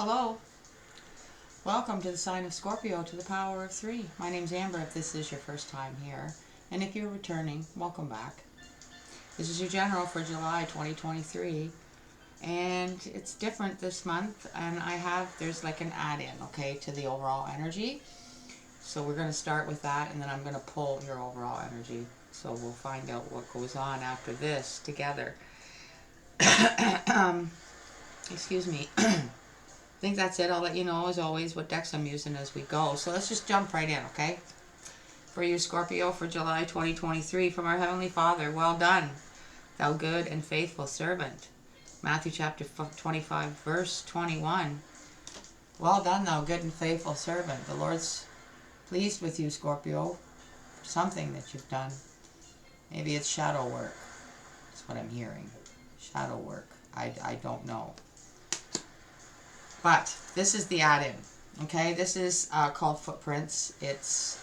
Hello. Welcome to the sign of Scorpio, to the power of 3. My name's Amber if this is your first time here. And if you're returning, welcome back. This is your general for July 2023. And it's different this month. And there's like an add-in, okay, to the overall energy. So we're going to start with that, and then I'm going to pull your overall energy. So we'll find out what goes on after this together. Excuse me. I think that's it. I'll let you know, as always, what decks I'm using as we go. So let's just jump right in, okay? For you, Scorpio, for July 2023, from our Heavenly Father, well done, thou good and faithful servant. Matthew chapter 25, verse 21. Well done, thou good and faithful servant. The Lord's pleased with you, Scorpio, for something that you've done. Maybe it's shadow work. That's what I'm hearing. Shadow work. I don't know. But this is the add-in, okay? This is called Footprints. It's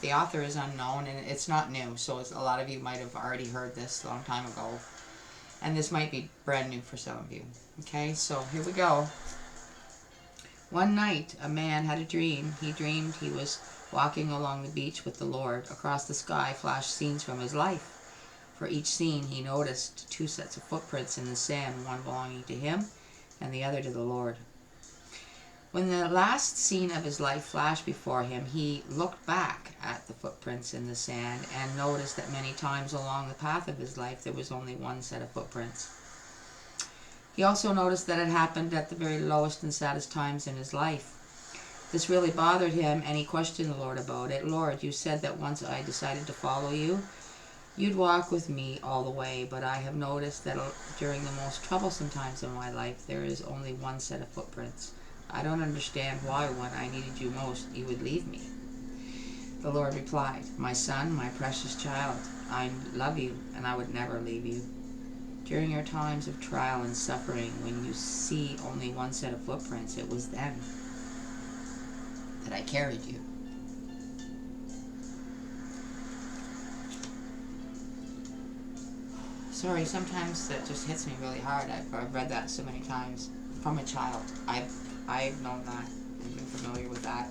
the author is unknown, and it's not new, so a lot of you might have already heard this a long time ago. And this might be brand new for some of you, okay? So here we go. One night, a man had a dream. He dreamed he was walking along the beach with the Lord. Across the sky flashed scenes from his life. For each scene, he noticed 2 sets of footprints in the sand, one belonging to him and the other to the Lord. When the last scene of his life flashed before him, he looked back at the footprints in the sand and noticed that many times along the path of his life there was only 1 set of footprints. He also noticed that it happened at the very lowest and saddest times in his life. This really bothered him, and he questioned the Lord about it. Lord, you said that once I decided to follow you, you'd walk with me all the way, but I have noticed that during the most troublesome times in my life there is only 1 set of footprints. I don't understand why when I needed you most, you would leave me. The Lord replied, my son, my precious child, I love you and I would never leave you. During your times of trial and suffering, when you see only 1 set of footprints, it was then that I carried you. Sorry, sometimes that just hits me really hard. I've read that so many times from a child. I've known that and been familiar with that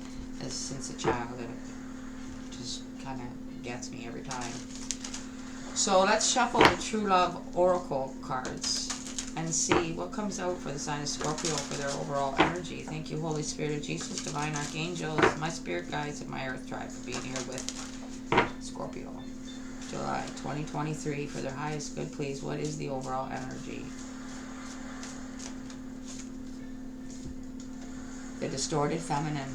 since a child, and it just kind of gets me every time. So let's shuffle the True Love Oracle cards and see what comes out for the sign of Scorpio for their overall energy. Thank you, Holy Spirit of Jesus, Divine Archangels, my spirit guides, and my Earth Tribe for being here with Scorpio. July 2023 for their highest good, please. What is the overall energy? The distorted feminine.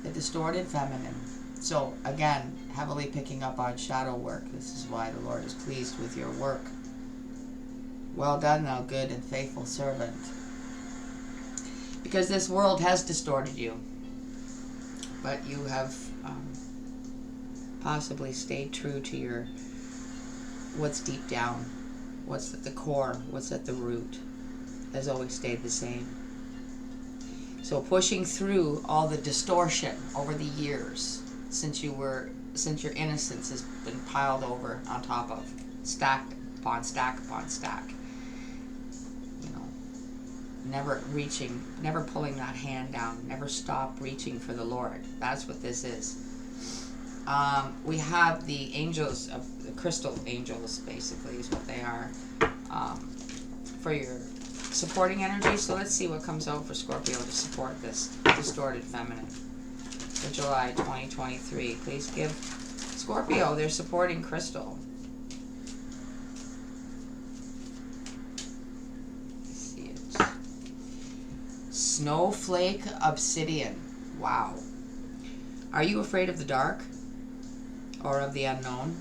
The distorted feminine. So again, heavily picking up on shadow work. This is why the Lord is pleased with your work. Well done, thou good and faithful servant. Because this world has distorted you. But you have possibly stayed true to your what's deep down, what's at the core, what's at the root, has always stayed the same. So pushing through all the distortion over the years since your innocence has been piled over on top of, stacked upon stack upon stack. You know, never pulling that hand down, never stop reaching for the Lord. That's what this is. We have the angels, of the crystal angels, basically, is what they are, for your supporting energy. So let's see what comes out for Scorpio to support this distorted feminine for July 2023. Please give Scorpio their supporting crystal. Let's see it. Snowflake obsidian. Wow. Are you afraid of the dark or of the unknown?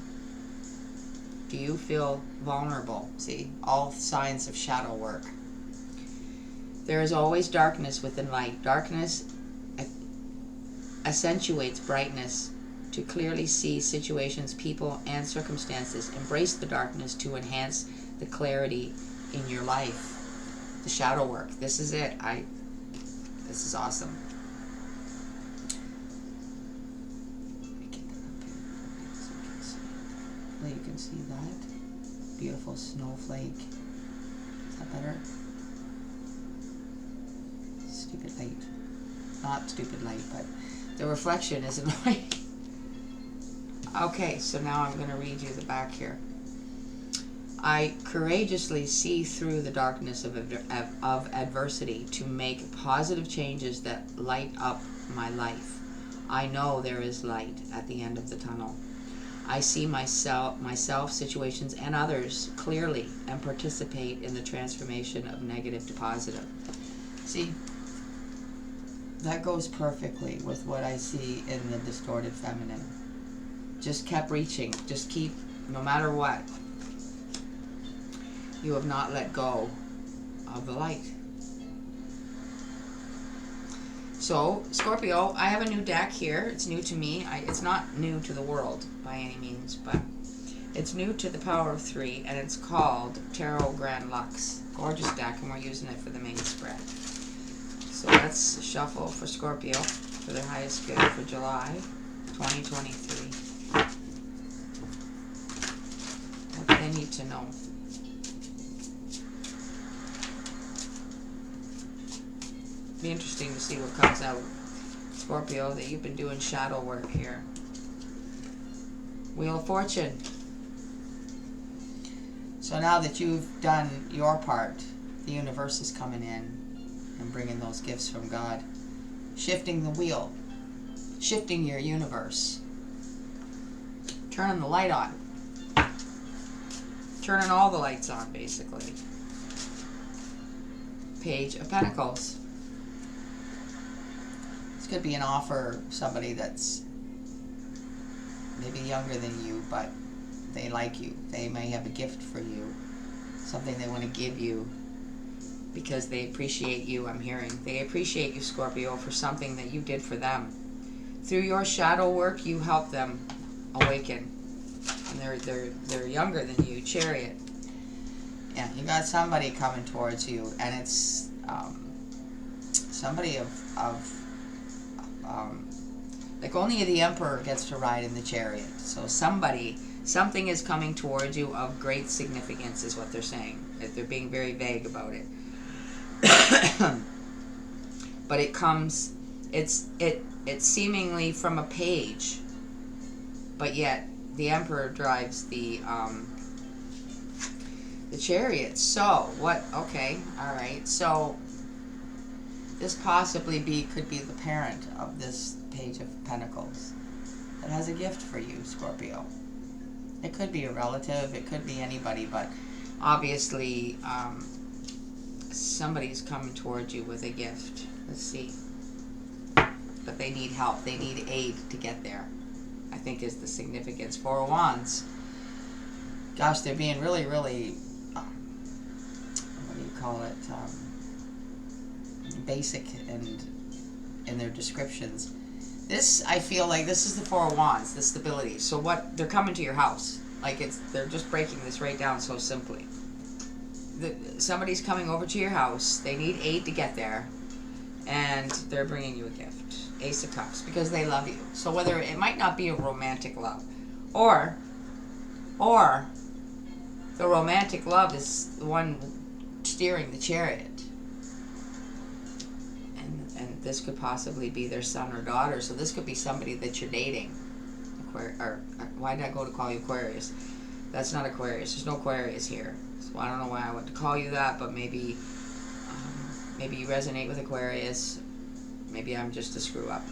Do you feel vulnerable? See, all signs of shadow work. There is always darkness within light. Darkness accentuates brightness to clearly see situations, people, and circumstances. Embrace the darkness to enhance the clarity in your life. The shadow work. This is it. This is awesome. You can see that beautiful snowflake. Is that better? Stupid light. Not stupid light, but the reflection is annoying. Okay, so now I'm going to read you the back here. I courageously see through the darkness of adversity to make positive changes that light up my life. I know there is light at the end of the tunnel. I see myself, situations, and others clearly and participate in the transformation of negative to positive. See, that goes perfectly with what I see in the distorted feminine. Just kept reaching. Just keep, no matter what. You have not let go of the light. So, Scorpio, I have a new deck here. It's new to me. It's not new to the world by any means, but it's new to the Power of 3, and it's called Tarot Grand Lux. Gorgeous deck, and we're using it for the main spread. So let's shuffle for Scorpio for their highest good for July 2023. What do they need to know? Be interesting to see what comes out, Scorpio, that you've been doing shadow work here. Wheel of Fortune. So now that you've done your part, the universe is coming in and bringing those gifts from God, shifting the wheel, shifting your universe, turning the light on, turning all the lights on, basically. Page of Pentacles. Could be an offer, somebody that's maybe younger than you, but they like you. They may have a gift for you, something they want to give you because they appreciate you. I'm hearing they appreciate you, Scorpio, for something that you did for them. Through your shadow work, you help them awaken, and they're younger than you. Chariot. Yeah, you got somebody coming towards you, and it's somebody of like only the Emperor gets to ride in the chariot. So something is coming towards you of great significance is what they're saying. They're being very vague about it. But it comes, it's seemingly from a page, but yet the Emperor drives the chariot. So what, okay, all right, so this possibly could be the parent of this Page of Pentacles that has a gift for you, Scorpio. It could be a relative, it could be anybody, but obviously somebody's coming towards you with a gift. Let's see. But they need help, they need aid to get there, I think is the significance. Four of Wands. Gosh, they're being really, really, what do you call it? Basic and in their descriptions. This, I feel like this is the Four of Wands, the stability. So what, they're coming to your house. Like they're just breaking this right down so simply. Somebody's coming over to your house. They need aid to get there, and they're bringing you a gift. Ace of Cups, because they love you. So whether it might not be a romantic love, or the romantic love is the one steering the chariot. And this could possibly be their son or daughter. So this could be somebody that you're dating. Why did I go to call you Aquarius? That's not Aquarius. There's no Aquarius here. So I don't know why I went to call you that, but maybe you resonate with Aquarius. Maybe I'm just a screw up.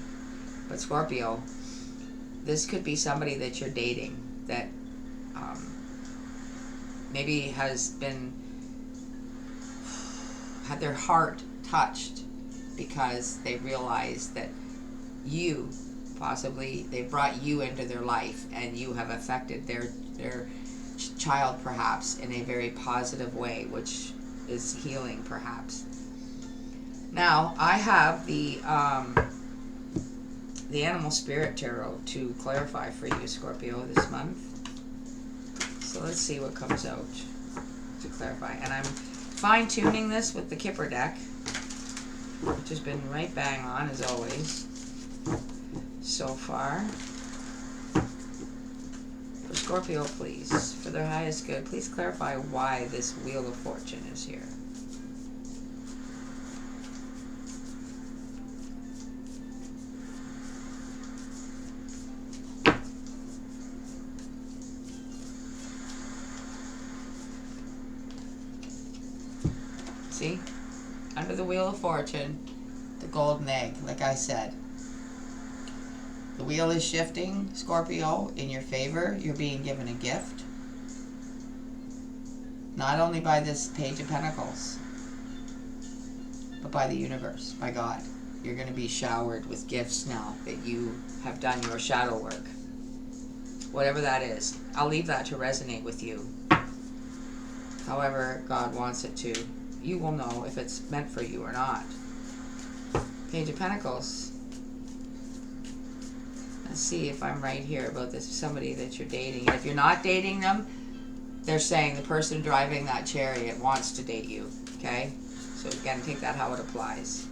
But Scorpio, this could be somebody that you're dating that maybe has had their heart touched because they realize that you, possibly, they brought you into their life and you have affected their child perhaps in a very positive way, which is healing perhaps. Now, I have the Animal Spirit Tarot to clarify for you, Scorpio, this month. So let's see what comes out to clarify. And I'm fine-tuning this with the Kipper deck, which has been right bang on, as always, so far. For Scorpio, please, for their highest good, please clarify why this Wheel of Fortune is here. See? Under the Wheel of Fortune, the golden egg, like I said. The wheel is shifting, Scorpio, in your favor. You're being given a gift. Not only by this Page of Pentacles, but by the universe, by God. You're going to be showered with gifts now that you have done your shadow work. Whatever that is. I'll leave that to resonate with you. However God wants it to. You will know if it's meant for you or not. Page of Pentacles. Let's see if I'm right here about this. Somebody that you're dating. If you're not dating them, they're saying the person driving that chariot wants to date you. Okay? So again, take that how it applies.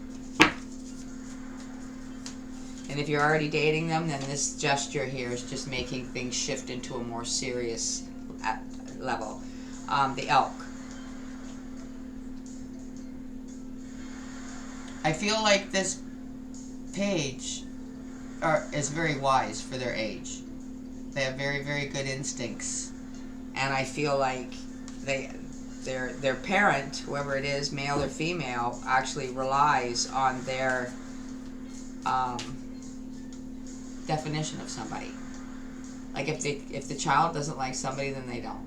And if you're already dating them, then this gesture here is just making things shift into a more serious level. The elk. I feel like this page is very wise for their age. They have very, very good instincts. And I feel like their parent, whoever it is, male or female, actually relies on their definition of somebody. Like if the child doesn't like somebody, then they don't.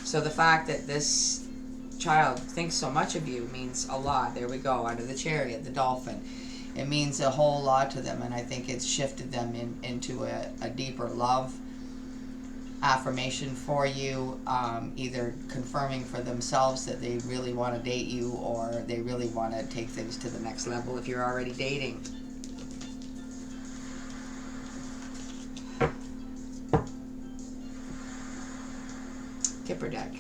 So the fact that this child thinks so much of you means a lot. There we go, under the chariot, the dolphin. It means a whole lot to them, and I think it's shifted them into a deeper love, affirmation for you, either confirming for themselves that they really want to date you, or they really want to take things to the next level if you're already dating. Kipper deck.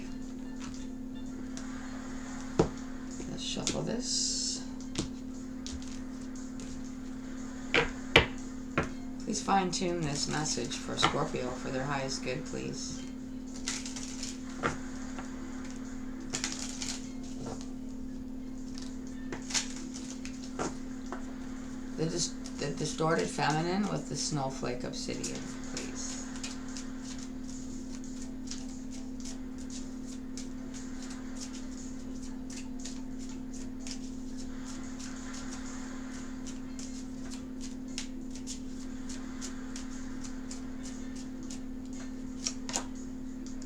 Let's shuffle this. Please fine-tune this message for Scorpio for their highest good, please. The distorted feminine with the snowflake obsidian, please.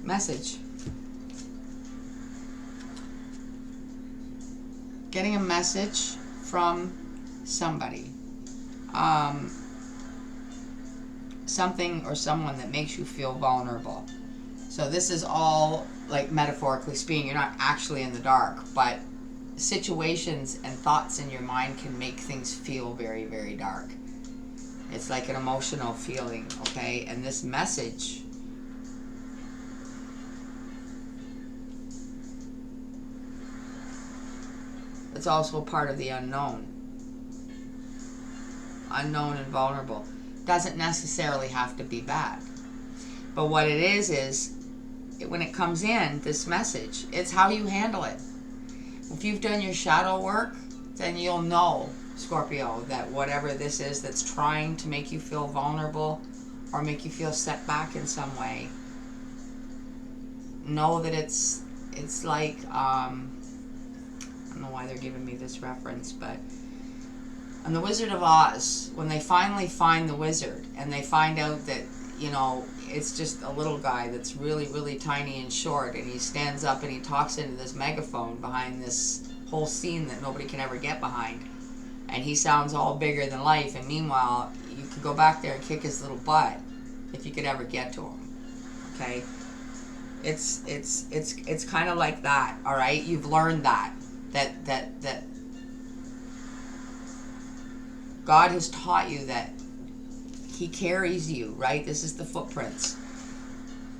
Message. Getting a message from somebody. Something or someone that makes you feel vulnerable. So this is all, like, metaphorically speaking, you're not actually in the dark, but situations and thoughts in your mind can make things feel very, very dark. It's like an emotional feeling, okay? And this message it's also part of the unknown. Unknown and vulnerable. Doesn't necessarily have to be bad. But what it is when it comes in, this message, it's how you handle it. If you've done your shadow work, then you'll know, Scorpio, that whatever this is that's trying to make you feel vulnerable or make you feel set back in some way, know that it's like, I don't know why they're giving me this reference, but on The Wizard of Oz, when they finally find the wizard and they find out that, you know, it's just a little guy that's really, really tiny and short, and he stands up and he talks into this megaphone behind this whole scene that nobody can ever get behind, and he sounds all bigger than life, and meanwhile you could go back there and kick his little butt if you could ever get to him. Okay, it's kind of like that. All right, you've learned that God has taught you that He carries you, right? This is the footprints.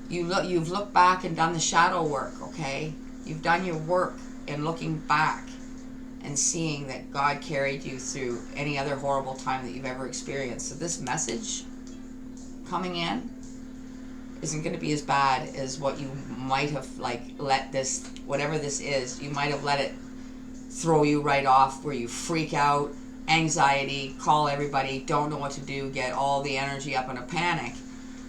You've looked back and done the shadow work, okay? You've done your work in looking back and seeing that God carried you through any other horrible time that you've ever experienced. So this message coming in isn't going to be as bad as what you might have, like, let this, whatever this is, you might have let it throw you right off, where you freak out, anxiety, call everybody, don't know what to do, get all the energy up in a panic,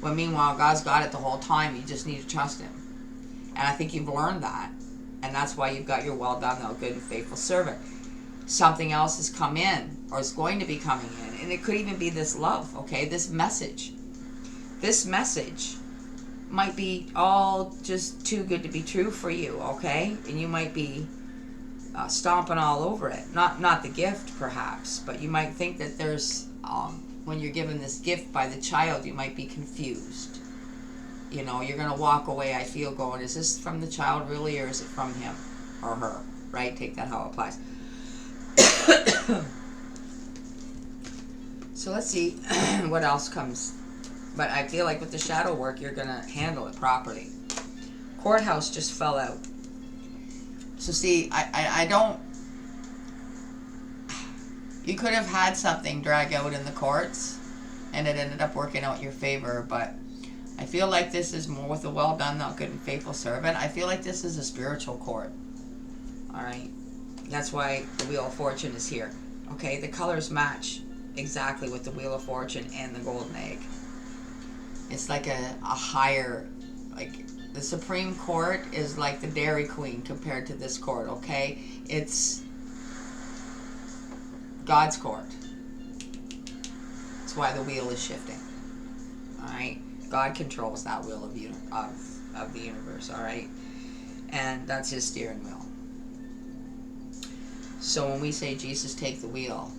when meanwhile God's got it the whole time. You just need to trust Him. And I think you've learned that. And that's why you've got your well done, thou good and faithful servant. Something else has come in, or is going to be coming in. And it could even be this love, okay? This message. This message might be all just too good to be true for you, okay? And you might be stomping all over it. Not the gift, perhaps, but you might think that there's, when you're given this gift by the child, you might be confused. You know, you're going to walk away, I feel, going, is this from the child really, or is it from him or her, right? Take that how it applies. So let's see what else comes. But I feel like with the shadow work, you're going to handle it properly. Courthouse just fell out. So see, I don't... You could have had something drag out in the courts, and it ended up working out in your favor, but I feel like this is more with the well done, thou good and faithful servant. I feel like this is a spiritual court. Alright? That's why the Wheel of Fortune is here. Okay, the colors match exactly with the Wheel of Fortune and the golden egg. It's like a higher, like the Supreme Court is like the Dairy Queen compared to this court, okay? It's God's court. That's why the wheel is shifting. Alright? God controls that wheel of the universe, alright? And that's his steering wheel. So when we say, Jesus, take the wheel,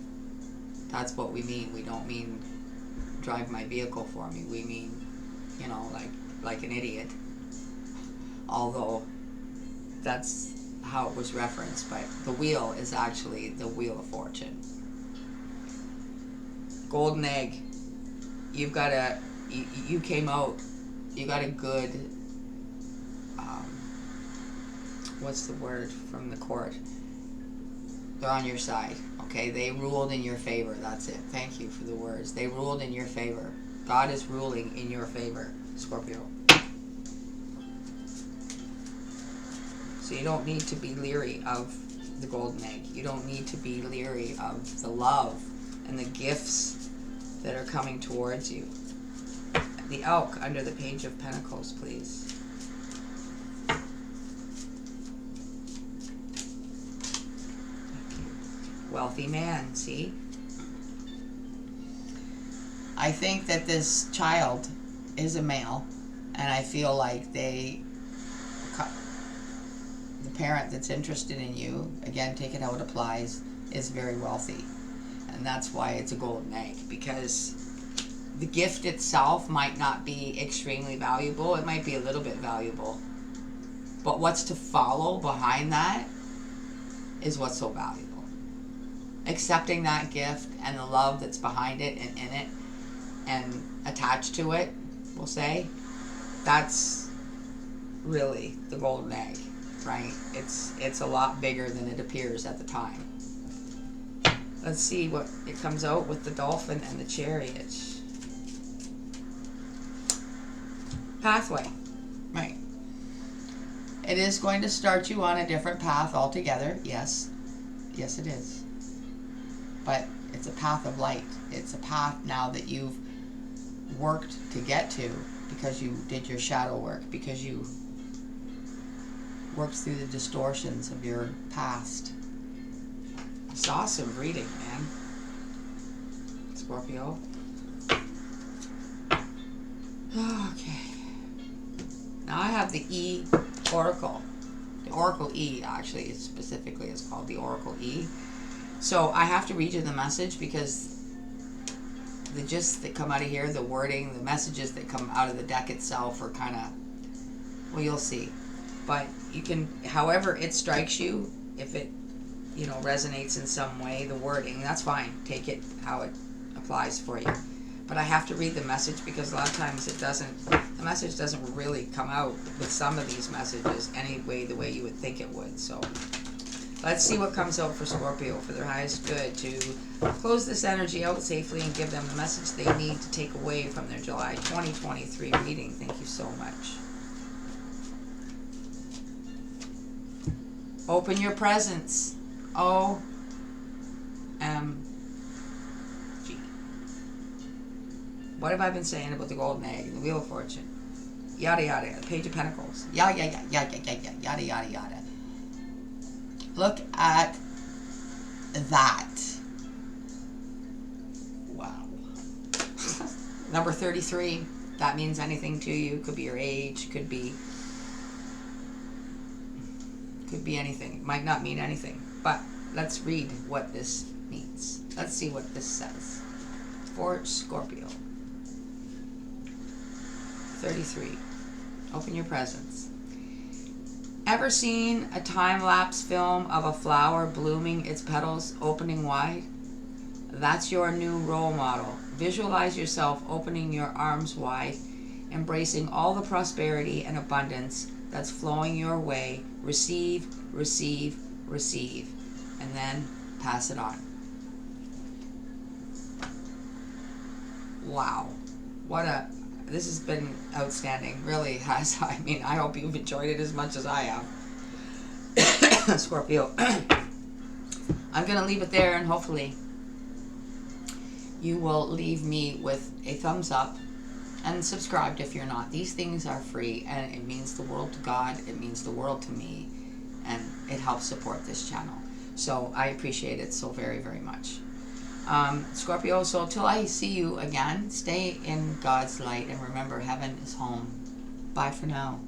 that's what we mean. We don't mean drive my vehicle for me. We mean, you know, like an idiot. Although that's how it was referenced, but the wheel is actually the Wheel of Fortune. Golden egg. You've got a, you came out, you got a good, what's the word from the court? They're on your side, okay? They ruled in your favor. That's it. Thank you for the words. They ruled in your favor. God is ruling in your favor, Scorpio. So you don't need to be leery of the golden egg. You don't need to be leery of the love and the gifts that are coming towards you. The elk under the Page of Pentacles, please. Wealthy man, see? I think that this child is a male, and I feel like the parent that's interested in you, again, take it how it applies, is very wealthy. And that's why it's a golden egg, because the gift itself might not be extremely valuable. It might be a little bit valuable. But what's to follow behind that is what's so valuable. Accepting that gift and the love that's behind it and in it and attached to it, we'll say, that's really the golden egg, right? It's a lot bigger than it appears at the time. Let's see what it comes out with the Dolphin and the Chariot. Pathway, right? It is going to start you on a different path altogether. Yes, it is. But it's a path of light. It's a path now that you've worked to get to because you did your shadow work, because you worked through the distortions of your past. It's awesome reading, man. Scorpio. Okay. Now I have the E Oracle. The Oracle E, actually, specifically is called the Oracle E. So I have to read you the message because the gists that come out of here, the wording, the messages that come out of the deck itself are kind of, well, you'll see. But you can, however it strikes you, if it, you know, resonates in some way, the wording, that's fine. Take it how it applies for you. But I have to read the message because a lot of times it doesn't, the message doesn't really come out with some of these messages anyway the way you would think it would. So let's see what comes out for Scorpio for their highest good to close this energy out safely and give them the message they need to take away from their July 2023 reading. Thank you so much. Open your presence. OMG. What have I been saying about the golden egg, the Wheel of Fortune? Yada yada, the Page of Pentacles. Yada yada yada yada yada yada yada. Look at that. Wow. Number 33. That means anything to you. Could be your age. Could be anything. It might not mean anything. But let's read what this means. Let's see what this says. For Scorpio. 33. Open your presents. Ever seen a time-lapse film of a flower blooming, its petals opening wide? That's your new role model. Visualize yourself opening your arms wide, embracing all the prosperity and abundance that's flowing your way. Receive, receive, receive, and then pass it on. Wow. This has been outstanding. Really has. I mean, I hope you've enjoyed it as much as I have. Scorpio. I'm going to leave it there, and hopefully you will leave me with a thumbs up and subscribed if you're not. These things are free, and it means the world to God. It means the world to me, and it helps support this channel. So I appreciate it so very, very much. Scorpio, so till I see you again, stay in God's light, and remember, heaven is home. Bye for now.